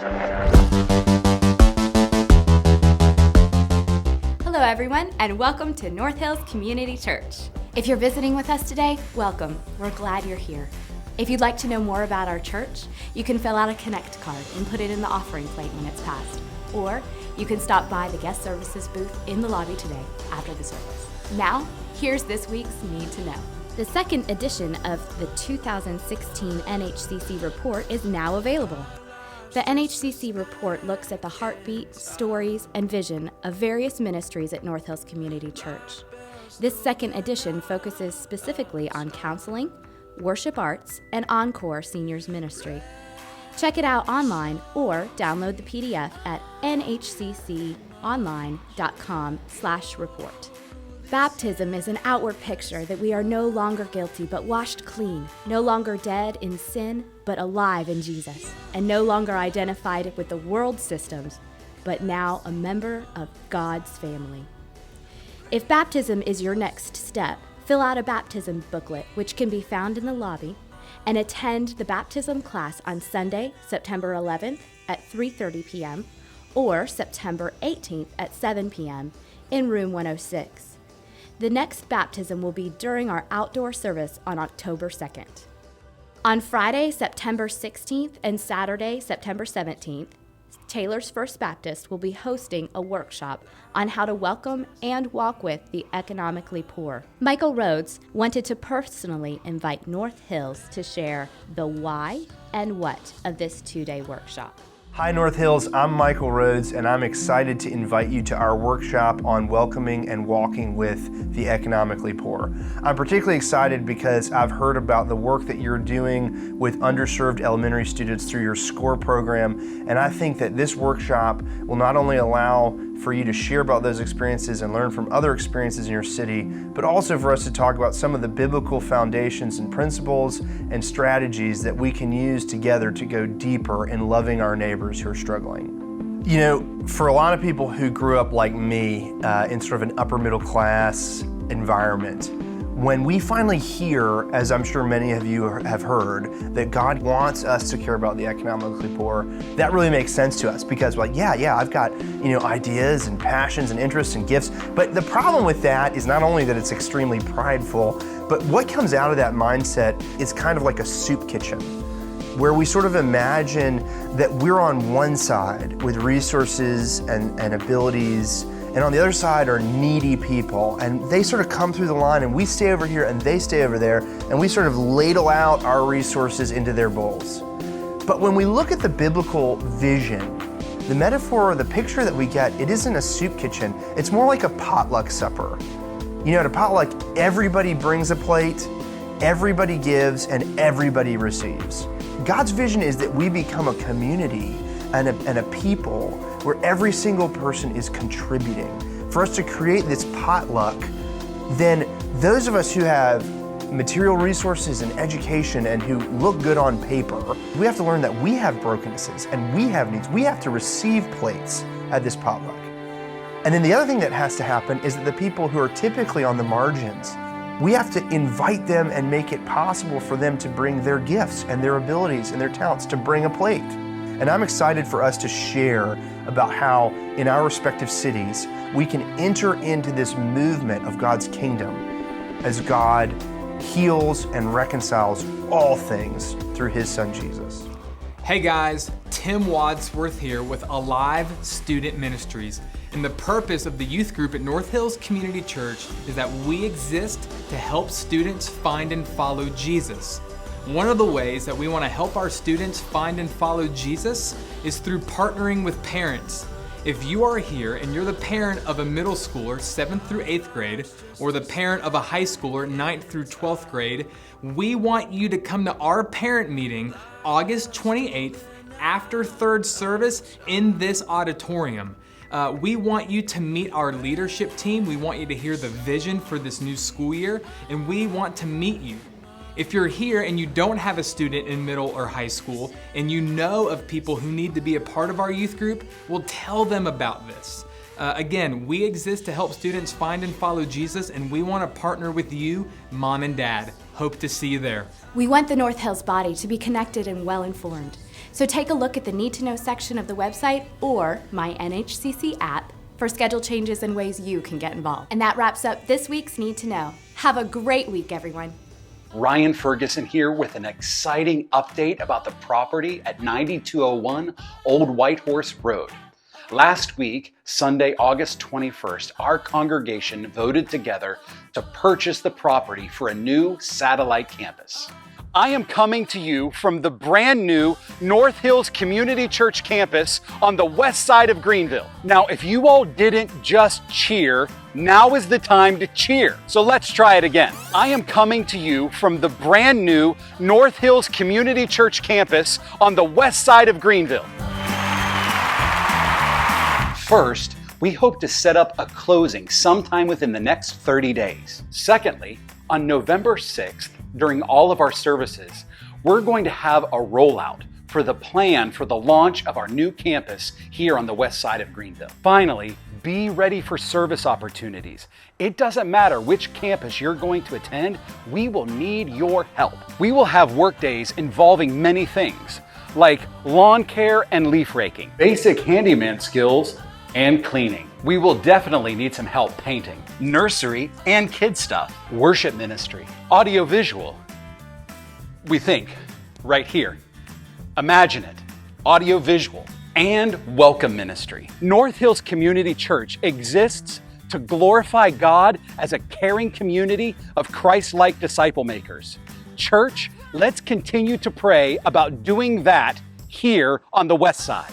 Hello everyone, and welcome to North Hills Community Church. If you're visiting with us today, welcome. We're glad you're here. If you'd like to know more about our church, you can fill out a Connect card and put it in the offering plate when it's passed. Or you can stop by the guest services booth in the lobby today after the service. Now, here's this week's Need to Know. The second edition of the 2016 NHCC report is now available. The NHCC report looks at the heartbeat, stories, and vision of various ministries at North Hills Community Church. This second edition focuses specifically on counseling, worship arts, and Encore Seniors Ministry. Check it out online or download the PDF at nhcconline.com/report. Baptism is an outward picture that we are no longer guilty but washed clean, no longer dead in sin but alive in Jesus, and no longer identified with the world systems, but now a member of God's family. If baptism is your next step, fill out a baptism booklet, which can be found in the lobby, and attend the baptism class on Sunday, September 11th at 3:30 p.m. or September 18th at 7 p.m. in room 106. The next baptism will be during our outdoor service on October 2nd. On Friday, September 16th and Saturday, September 17th, Taylor's First Baptist will be hosting a workshop on how to welcome and walk with the economically poor. Michael Rhodes wanted to personally invite North Hills to share the why and what of this two-day workshop. Hi North Hills, I'm Michael Rhodes, and I'm excited to invite you to our workshop on welcoming and walking with the economically poor. I'm particularly excited because I've heard about the work that you're doing with underserved elementary students through your SCORE program, and I think that this workshop will not only allow for you to share about those experiences and learn from other experiences in your city, but also for us to talk about some of the biblical foundations and principles and strategies that we can use together to go deeper in loving our neighbors who are struggling. You know, for a lot of people who grew up like me in sort of an upper middle class environment, when we finally hear, as I'm sure many of you have heard, that God wants us to care about the economically poor, that really makes sense to us because we're like, yeah, I've got, ideas and passions and interests and gifts. But the problem with that is not only that it's extremely prideful, but what comes out of that mindset is kind of like a soup kitchen, where we sort of imagine that we're on one side with resources and abilities, and on the other side are needy people, and they sort of come through the line, and we stay over here and they stay over there, and we sort of ladle out our resources into their bowls. But when we look at the biblical vision, the metaphor or the picture that we get, it isn't a soup kitchen, it's more like a potluck supper. At a potluck, everybody brings a plate, everybody gives, and everybody receives. God's vision is that we become a community and a people where every single person is contributing. For us to create this potluck, then those of us who have material resources and education and who look good on paper, we have to learn that we have brokennesses and we have needs. We have to receive plates at this potluck. And then the other thing that has to happen is that the people who are typically on the margins, we have to invite them and make it possible for them to bring their gifts and their abilities and their talents to bring a plate. And I'm excited for us to share about how in our respective cities, we can enter into this movement of God's kingdom as God heals and reconciles all things through His Son, Jesus. Hey guys, Tim Wadsworth here with Alive Student Ministries. And the purpose of the youth group at North Hills Community Church is that we exist to help students find and follow Jesus. One of the ways that we want to help our students find and follow Jesus is through partnering with parents. If you are here and you're the parent of a middle schooler, 7th through 8th grade, or the parent of a high schooler, 9th through 12th grade, we want you to come to our parent meeting August 28th after third service in this auditorium. We want you to meet our leadership team. We want you to hear the vision for this new school year, and we want to meet you. If you're here and you don't have a student in middle or high school and you know of people who need to be a part of our youth group, we'll tell them about this. Again, we exist to help students find and follow Jesus, and we want to partner with you, Mom and Dad. Hope to see you there. We want the North Hills body to be connected and well-informed. So take a look at the Need to Know section of the website or my NHCC app for schedule changes and ways you can get involved. And that wraps up this week's Need to Know. Have a great week, everyone. Ryan Ferguson here with an exciting update about the property at 9201 Old White Horse Road. Last week, Sunday, August 21st, our congregation voted together to purchase the property for a new satellite campus. I am coming to you from the brand new North Hills Community Church campus on the west side of Greenville. Now, if you all didn't just cheer, now is the time to cheer. So let's try it again. I am coming to you from the brand new North Hills Community Church campus on the west side of Greenville. First, we hope to set up a closing sometime within the next 30 days. Secondly, on November 6th, during all of our services, we're going to have a rollout for the plan for the launch of our new campus here on the west side of Greenville. Finally, be ready for service opportunities. It doesn't matter which campus you're going to attend, we will need your help. We will have work days involving many things, like lawn care and leaf raking, basic handyman skills, and cleaning. We will definitely need some help painting, nursery and kid stuff, worship ministry, audiovisual. We think right here. Imagine it, audiovisual and welcome ministry. North Hills Community Church exists to glorify God as a caring community of Christ-like disciple makers. Church, let's continue to pray about doing that here on the west side.